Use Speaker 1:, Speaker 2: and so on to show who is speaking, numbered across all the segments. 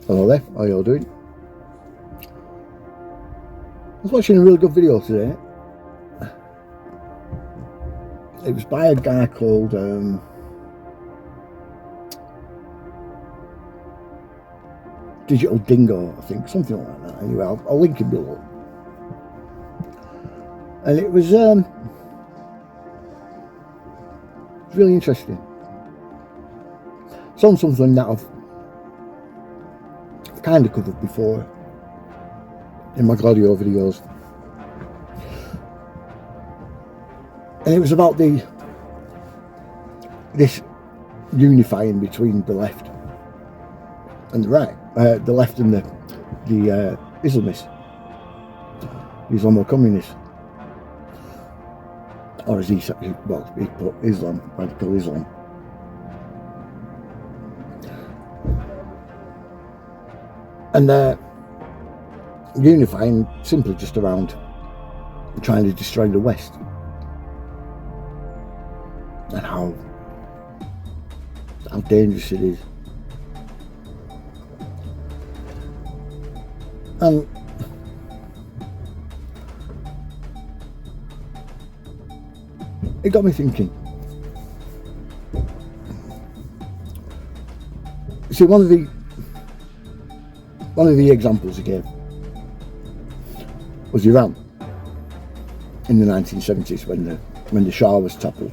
Speaker 1: Hello there, how you all doing? I was watching a really good video today. It was by a guy called Digital Dingo, I think, something like that. Anyway, I'll link him below. And it was really interesting. It's on something that I've kind of covered before in my Gladio videos, and it was about this unifying between the left and the right, the left and the Islamists, Islamocommunists, or as he put Islam, radical Islam. And they're unifying simply just around trying to destroy the West, and how dangerous it is. And it got me thinking. See, one of the examples he gave was Iran in the 1970s when the Shah was toppled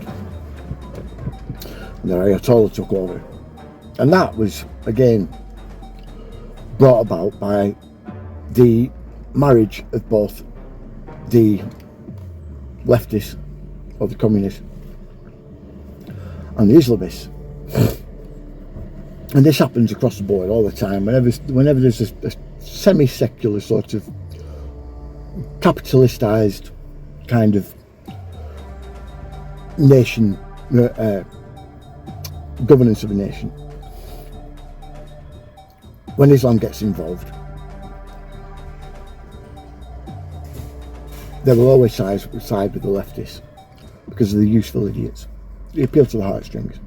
Speaker 1: and the Ayatollah took over, and that was again brought about by the marriage of both the leftists or the communists and the Islamists. And this happens across the board all the time. Whenever there's a semi-secular sort of capitalistized kind of nation, governance of a nation, when Islam gets involved, they will always side with the leftists because of the useful idiots. They appeal to the heartstrings.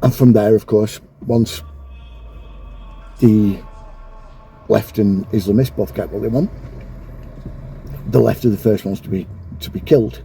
Speaker 1: And from there, of course, once the left and Islamists both get what they want, the left are the first ones to be killed,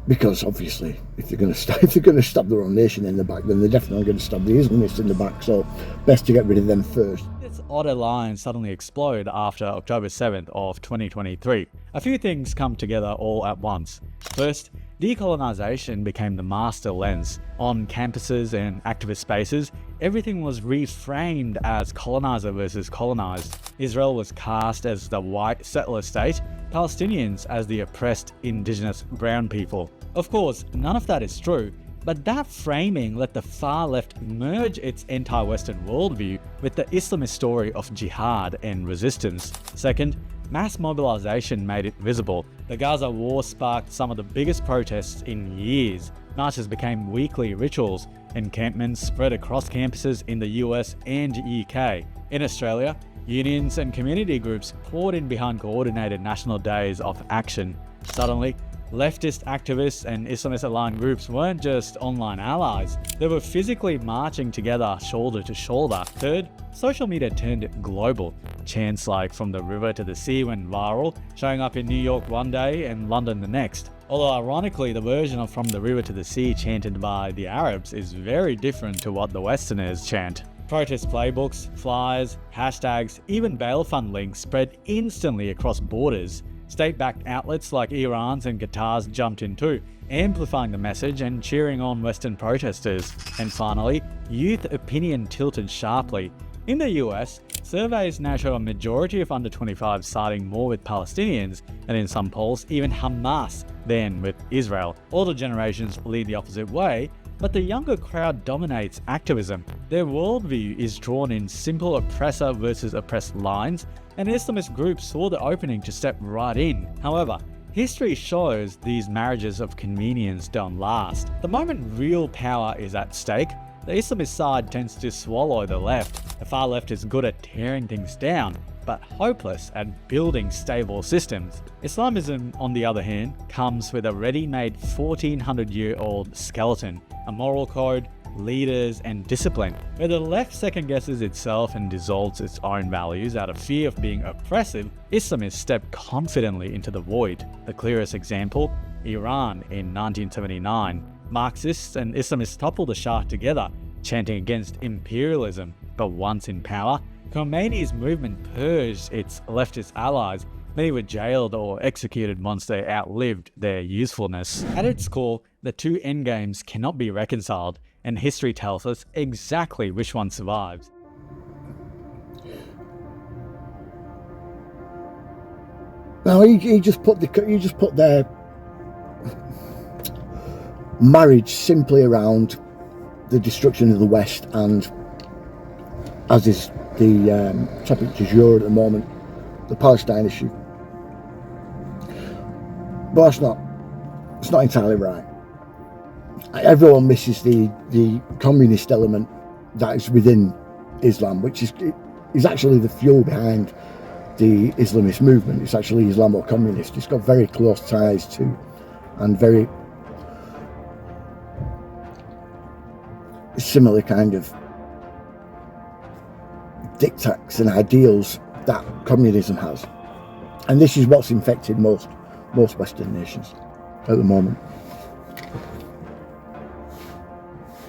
Speaker 1: because obviously, if they're going to stab their own nation in the back, then they're definitely going to stab the Islamists in the back. So, best to get rid of them first.
Speaker 2: This odd alliance suddenly exploded after October 7th of 2023. A few things come together all at once. First, decolonization became the master lens. On campuses and activist spaces, everything was reframed as colonizer versus colonized. Israel was cast as the white settler state, Palestinians as the oppressed indigenous brown people. Of course, none of that is true, but that framing let the far left merge its anti-Western worldview with the Islamist story of jihad and resistance. Second, mass mobilization made it visible. The Gaza war sparked some of the biggest protests in years. Marches became weekly rituals. Encampments spread across campuses in the US and UK. In Australia, unions and community groups poured in behind coordinated national days of action. Suddenly, leftist activists and Islamist-aligned groups weren't just online allies, they were physically marching together shoulder to shoulder. Third, social media turned global. Chants like "From the River to the Sea" went viral, showing up in New York one day and London the next. Although ironically, the version of "From the River to the Sea" chanted by the Arabs is very different to what the Westerners chant. Protest playbooks, flyers, hashtags, even bail fund links spread instantly across borders. State-backed outlets like Iran's and Qatar's jumped in too, amplifying the message and cheering on Western protesters. And finally, youth opinion tilted sharply. In the US, surveys now show a majority of under 25 siding more with Palestinians, and in some polls, even Hamas than with Israel. Older generations lead the opposite way, but the younger crowd dominates activism. Their worldview is drawn in simple oppressor versus oppressed lines, and Islamist groups saw the opening to step right in. However, history shows these marriages of convenience don't last. The moment real power is at stake, the Islamist side tends to swallow the left. The far left is good at tearing things down, but hopeless at building stable systems. Islamism, on the other hand, comes with a ready-made 1400-year-old skeleton, a moral code, leaders, and discipline. Where the left second-guesses itself and dissolves its own values out of fear of being oppressive, Islamists step confidently into the void. The clearest example, Iran in 1979. Marxists and Islamists toppled the Shah together, chanting against imperialism. But once in power, Khomeini's movement purged its leftist allies. Many were jailed or executed once they outlived their usefulness. At its core, the two endgames cannot be reconciled, and history tells us exactly which one survives.
Speaker 1: Now you just put their marriage simply around the destruction of the West, and as is the topic du jour at the moment, the Palestine issue. But it's not entirely right. Everyone misses the communist element that is within Islam, which is actually the fuel behind the Islamist movement. It's actually Islamocommunist. It's got very close ties to and very similar kind of dictates and ideals that communism has, and this is what's infected most Western nations at the moment.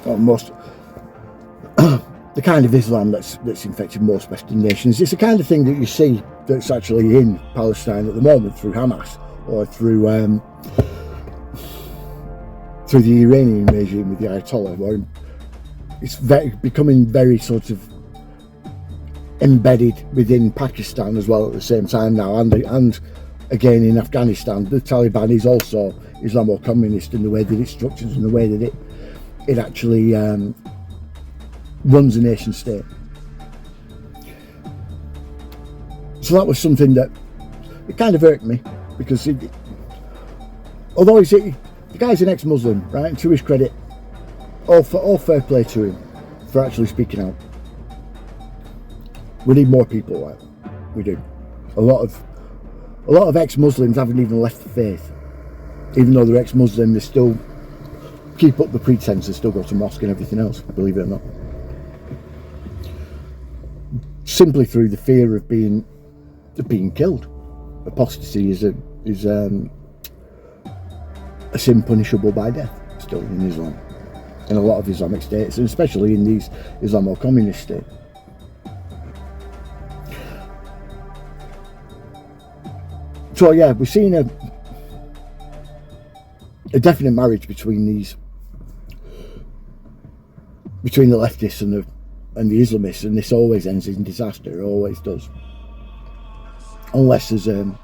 Speaker 1: Or most the kind of Islam that's infected most Western nations. It's the kind of thing that you see that's actually in Palestine at the moment through Hamas or through the Iranian regime with the Ayatollah, where it's becoming very sort of embedded within Pakistan as well at the same time now, and again in Afghanistan. The Taliban is also Islamo-communist in the way that it structures, in the way that it actually runs a nation state. So that was something that it kind of irked me, because although the guy's an ex-Muslim, right, and to his credit, all fair play to him for actually speaking out. We need more people like that. We do. A lot of ex-Muslims haven't even left the faith. Even though they're ex-Muslim, they still keep up the pretense, they still go to mosque and everything else, believe it or not. Simply through the fear of being killed. Apostasy is a sin punishable by death still in Islam. In a lot of Islamic states, and especially in these Islamo-communist states. So yeah, we're seeing a definite marriage between the leftists and the Islamists, and this always ends in disaster. It always does, unless there's a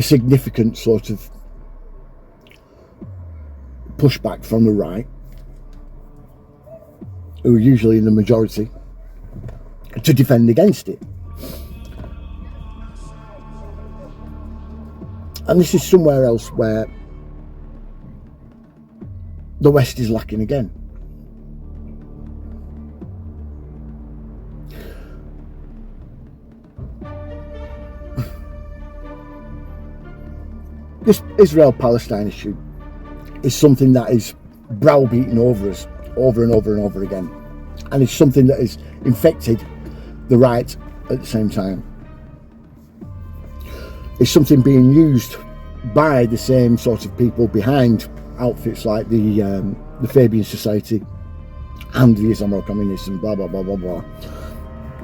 Speaker 1: significant sort of pushback from the right, who are usually in the majority, to defend against it. And this is somewhere else where the West is lacking again. This Israel-Palestine issue is something that is browbeaten over us over and over and over again, and it's something that has infected the right at the same time. It's something being used by the same sort of people behind outfits like the Fabian Society and the Islamocommunists and blah blah blah blah blah.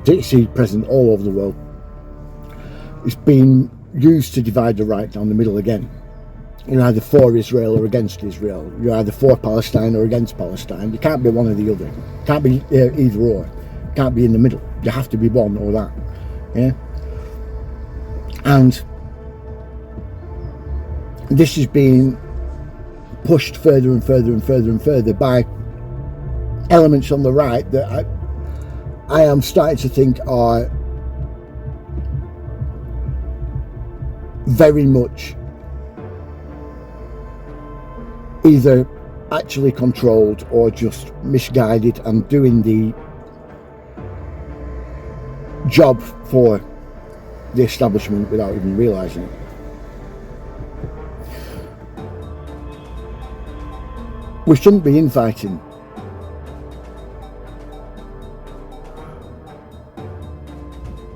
Speaker 1: You see present all over the world. It's being used to divide the right down the middle again. You're either for Israel or against Israel. You're either for Palestine or against Palestine. You can't be one or the other. You can't be either or. You can't be in the middle. You have to be one or that. Yeah. And this is being pushed further and further and further and further by elements on the right that I am starting to think are very much either actually controlled or just misguided and doing job for the establishment without even realising it. We shouldn't be infighting.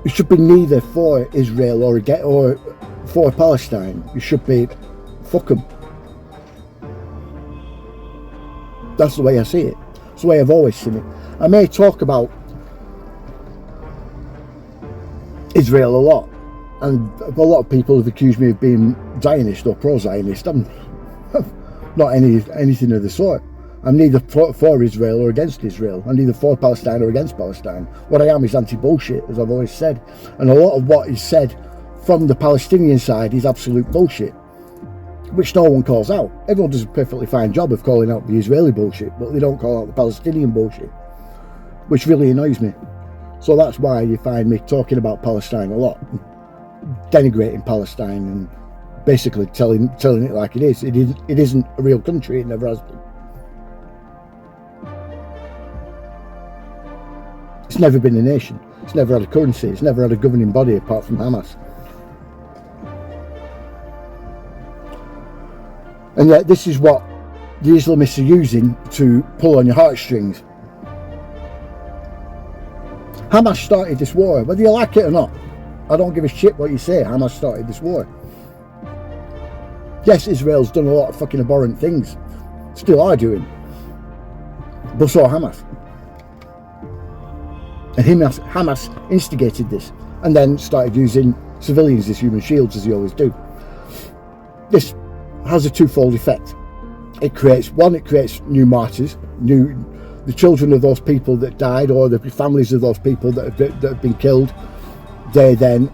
Speaker 1: You should be neither for Israel or for Palestine. You should be fuck them. That's the way I see it. It's the way I've always seen it. I may talk about Israel a lot, and a lot of people have accused me of being Zionist or pro-Zionist. I'm not anything of the sort. I'm neither for Israel or against Israel. I'm neither for Palestine or against Palestine. What I am is anti-bullshit, as I've always said. And a lot of what is said from the Palestinian side is absolute bullshit, which no one calls out. Everyone does a perfectly fine job of calling out the Israeli bullshit, but they don't call out the Palestinian bullshit, which really annoys me. So that's why you find me talking about Palestine a lot, denigrating Palestine and basically telling it like it is. It isn't a real country. It never has been. It's never been a nation. It's never had a currency. It's never had a governing body apart from Hamas. And yet this is what the Islamists are using to pull on your heartstrings. Hamas started this war, whether you like it or not. I don't give a shit what you say. Hamas started this war. Yes, Israel's done a lot of fucking abhorrent things. Still are doing. But so Hamas. And Hamas instigated this and then started using civilians as human shields, as they always do. This has a twofold effect. It creates new martyrs, the children of those people that died, or the families of those people that have been killed. They then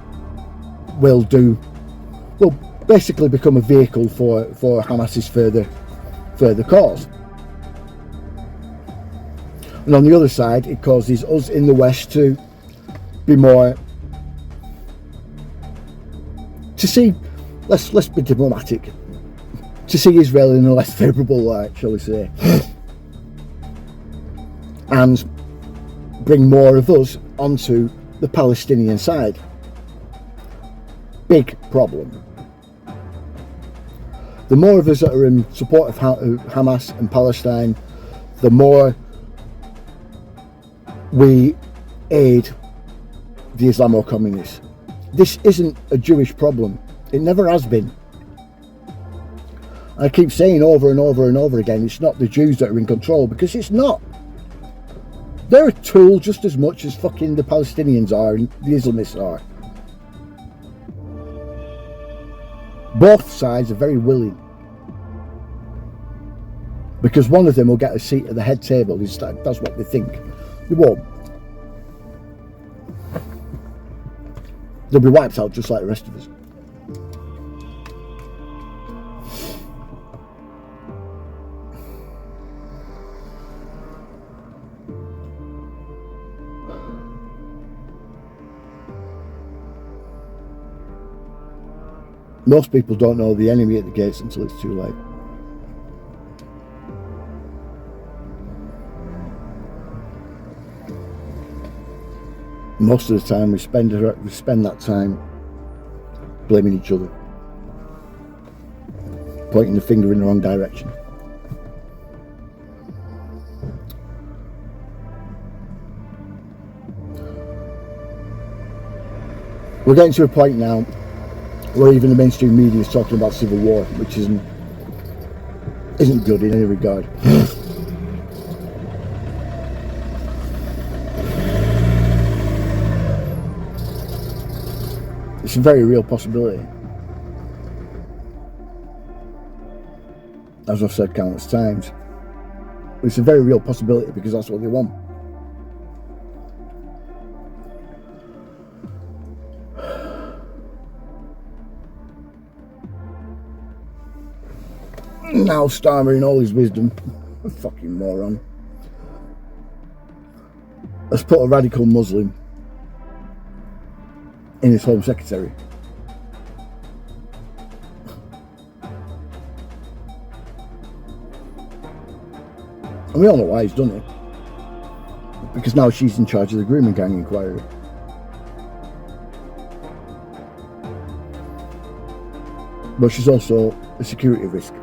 Speaker 1: will basically become a vehicle for Hamas's further cause. And on the other side, it causes us in the West to be more, to see, let's be diplomatic, to see Israel in a less favourable light, shall we say, and bring more of us onto the Palestinian side. Big problem. The more of us that are in support of Hamas and Palestine, the more we aid the Islamocommunists. This isn't a Jewish problem. It never has been. I keep saying over and over and over again, it's not the Jews that are in control, because it's not. They're a tool just as much as fucking the Palestinians are and the Islamists are. Both sides are very willing, because one of them will get a seat at the head table. That's what they think. They won't. They'll be wiped out just like the rest of us. Most people don't know the enemy at the gates until it's too late. Most of the time we spend that time blaming each other, pointing the finger in the wrong direction. We're getting to a point now where even the mainstream media is talking about civil war, which isn't good in any regard. It's a very real possibility. As I've said countless times, it's a very real possibility because that's what they want. Now Starmer in all his wisdom, a fucking moron, has put a radical Muslim in his Home Secretary. And we all know why he's done it. Because now she's in charge of the grooming gang inquiry. but she's also a security risk.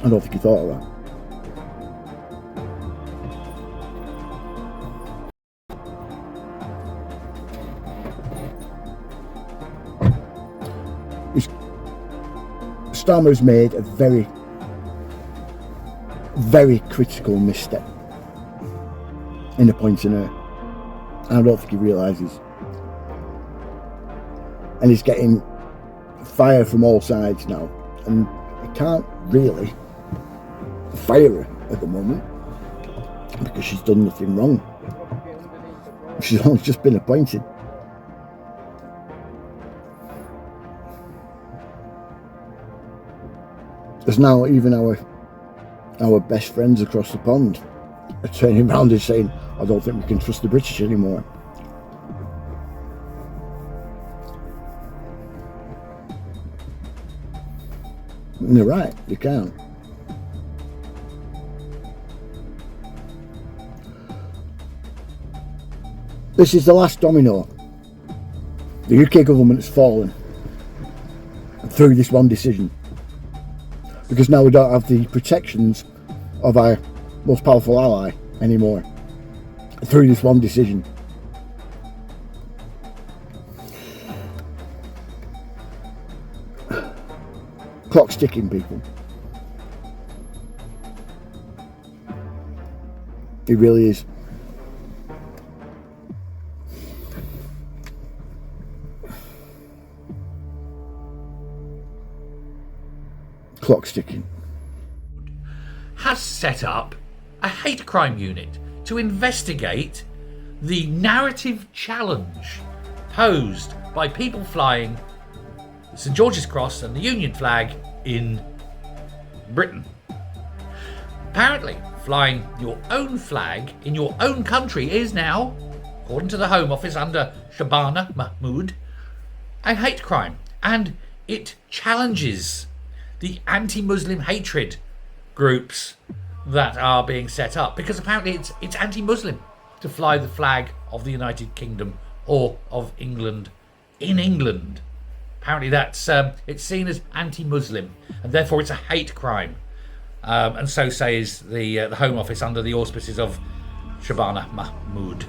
Speaker 1: I don't think he thought of that. Starmer's made a very, very critical misstep in appointing her. And I don't think he realises. And he's getting fire from all sides now, and he can't really fire her at the moment because she's done nothing wrong. She's only just been appointed. There's now even our best friends across the pond are turning around and saying, I don't think we can trust the British anymore. And they're right, you can't. This is the last domino. The UK government has fallen through this one decision, because now we don't have the protections of our most powerful ally anymore through this one decision. Clock's ticking, people. It really is. Clock's ticking.
Speaker 3: Has set up a hate crime unit to investigate the narrative challenge posed by people flying the St George's Cross and the Union flag in Britain. Apparently, flying your own flag in your own country is now, according to the Home Office under Shabana Mahmood, a hate crime, and it challenges the anti-Muslim hatred groups that are being set up, because apparently it's anti-Muslim to fly the flag of the United Kingdom or of England in England. Apparently that's it's seen as anti-Muslim, and therefore it's a hate crime, and so says the Home Office under the auspices of Shabana Mahmood.